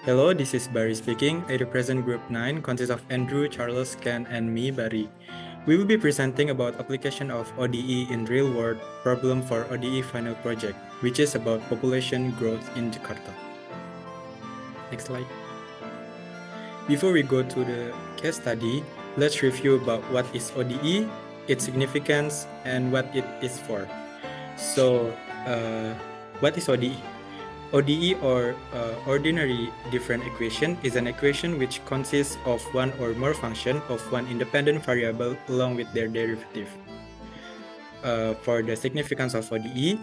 Hello, this is Bari speaking. I represent Group 9, consists of Andrew, Charles, Ken, and me, Bari. We will be presenting about application of ODE in real-world problem for Ode Final Project, which is about population growth in Jakarta. Next slide. Before we go to the case study, let's review about what is ODE, its significance, and what it is for. So, what is ODE? ODE, or ordinary difference equation, is an equation which consists of one or more functions of one independent variable along with their derivative. For the significance of ODE,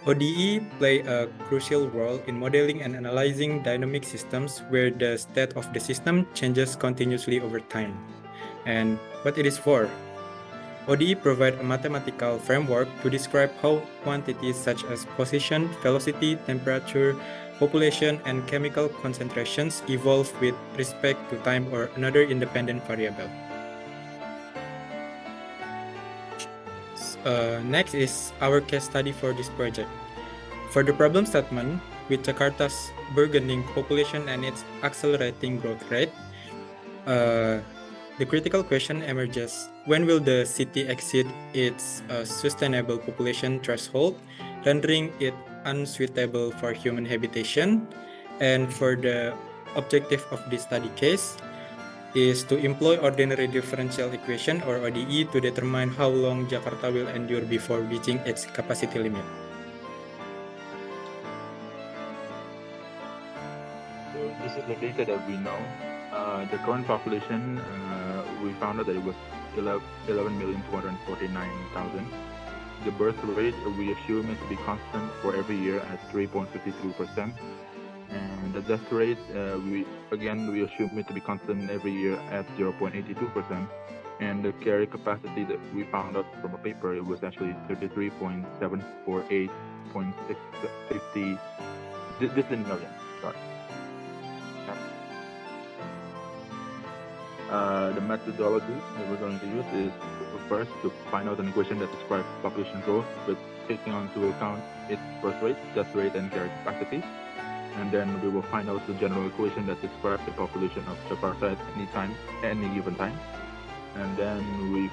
ODE play a crucial role in modeling and analyzing dynamic systems where the state of the system changes continuously over time. And what it is for? ODE provide a mathematical framework to describe how quantities such as position, velocity, temperature, population, and chemical concentrations evolve with respect to time or another independent variable. Next is our case study for this project. For the problem statement, with Jakarta's burgeoning population and its accelerating growth rate, the critical question emerges: when will the city exceed its sustainable population threshold, rendering it unsuitable for human habitation? And for the objective of this study case is to employ ordinary differential equation or ODE to determine how long Jakarta will endure before reaching its capacity limit. So this is the data that we know. The current population, we found out that it was 11,249,000. The birth rate, we assume it to be constant for every year at 3.52%. And the death rate, we assume it to be constant every year at 0.82%. And the carry capacity that we found out from a paper, it was actually 33.748.650. This is in million, sorry. The methodology that we're going to use is first to find out an equation that describes population growth, but taking into account its birth rate, death rate, and carry capacity. And then we will find out the general equation that describes the population of Jakarta at any given time. And then we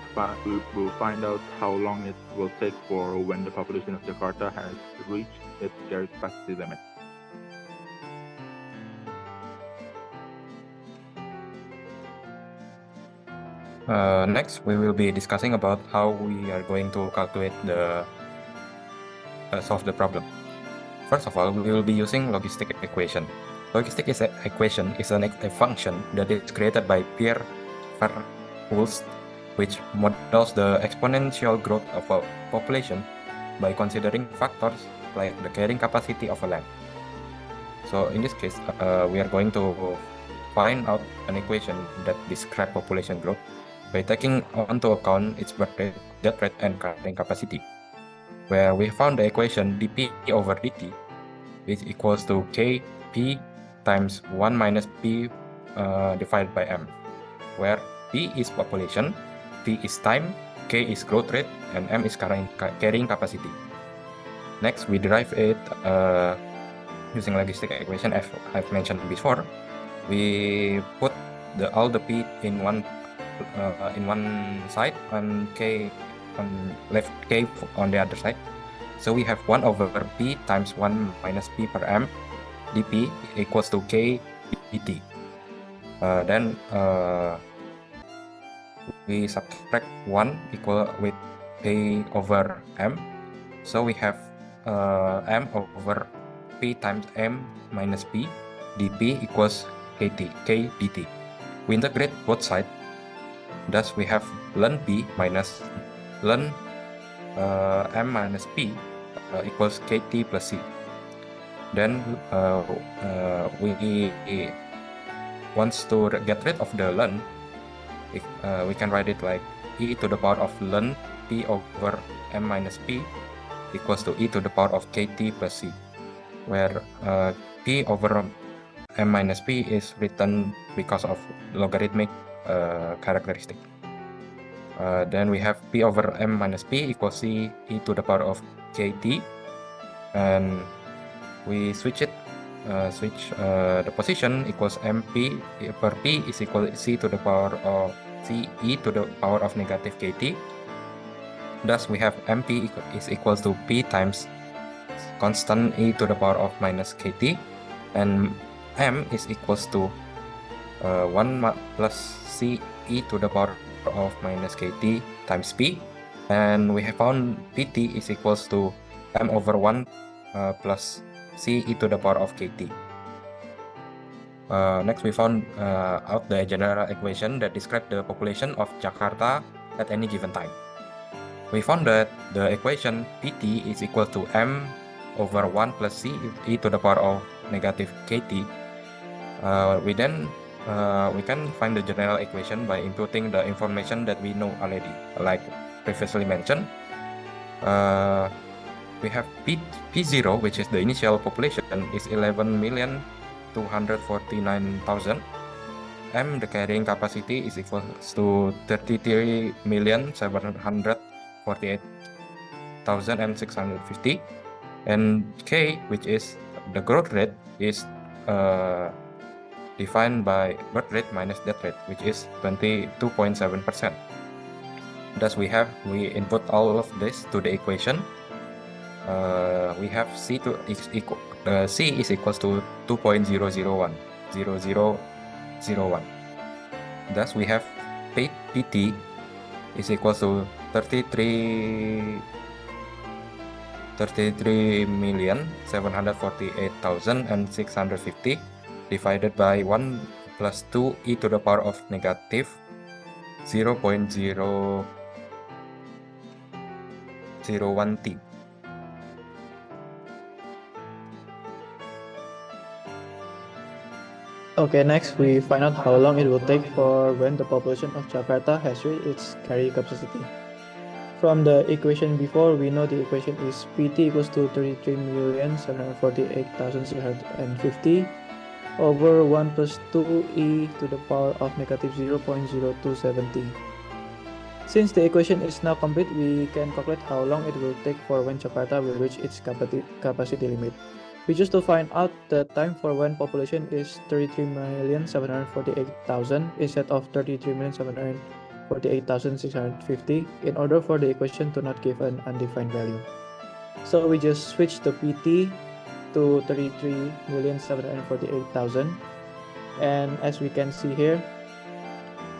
will find out how long it will take for when the population of Jakarta has reached its carry capacity limit. Next, we will be discussing about how we are going to calculate the solve the problem. First of all, we will be using logistic equation. Logistic equation is a function that is created by Bari Fakhrudin, which models the exponential growth of a population by considering factors like the carrying capacity of a land. So in this case, we are going to find out an equation that describes population growth by taking into account its birth rate, death rate, and carrying capacity, where we found the equation dp over dt, which equals to kp times 1 minus p divided by m, where p is population, t is time, k is growth rate, and m is carrying capacity. Next, we derive it using logistic equation as I've mentioned before. We put all the p in one side and k on left, k on the other side. So we have 1 over p times 1 minus p per m dp equals to k dt. Then we subtract 1 equal with k over m. So we have m over p times m minus p dp equals k dt. We integrate both sides. Thus, we have ln p minus ln m minus p equals kt plus c. Then we wants to get rid of the ln. We can write it like e to the power of ln p over m minus p equals to e to the power of kt plus c, where p over m minus p is written because of logarithmic characteristic. Then we have p over m minus p equals c e to the power of kt, and we switch it switch the position equals MP per P is equal C to the power of C e to the power of negative KT. Thus we have MP is equals to P times constant e to the power of minus KT, and M is equals to 1 plus C e to the power of minus KT times P, and we have found PT is equals to M over 1 plus C e to the power of KT. Next, we found out the general equation that describes the population of Jakarta at any given time. We found that the equation PT is equal to M over 1 plus C e to the power of negative KT. We can find the general equation by inputting the information that we know already, like previously mentioned. We have P0, which is the initial population, is 11,249,000. M, the carrying capacity, is equal to 33,748,650. And K, which is the growth rate, is defined by birth rate minus death rate, which is 22.7%. Thus we input all of this to the equation. We have C is equals to 2.001. Thus we have PT is equals to 33,748,650 divided by 1 plus 2 e to the power of negative 0.001 t. Okay, next we find out how long it will take for when the population of Jakarta has reached its carrying capacity. From the equation before, we know the equation is PT equals to 33,748,650 over 1 plus 2e to the power of negative 0.0270. Since the equation is now complete, we can calculate how long it will take for when Jakarta will reach its capacity limit. We choose to find out the time for when population is 33,748,000 instead of 33,748,650 in order for the equation to not give an undefined value. So we just switch the PT to 33,748,000, and as we can see here,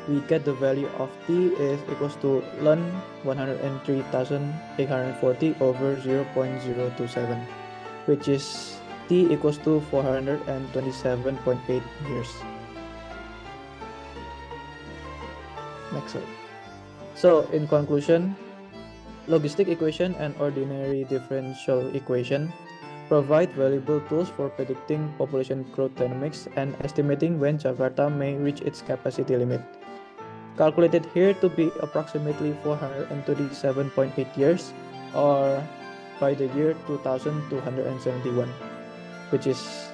we get the value of T is equals to ln 103,840 over 0.027, which is T equals to 427.8 years. Next slide. So in conclusion, logistic equation and ordinary differential equation provide valuable tools for predicting population growth dynamics and estimating when Jakarta may reach its capacity limit. Calculated here to be approximately 427.8 years, or by the year 2271, which is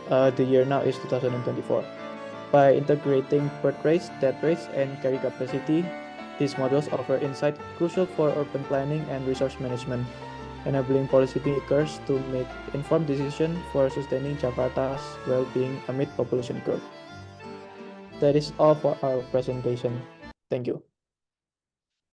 the year now is 2024. By integrating birth rates, death rates, and carry capacity, these models offer insight crucial for urban planning and resource management, enabling policymakers to make informed decisions for sustaining Jakarta's well-being amid population growth. That is all for our presentation. Thank you.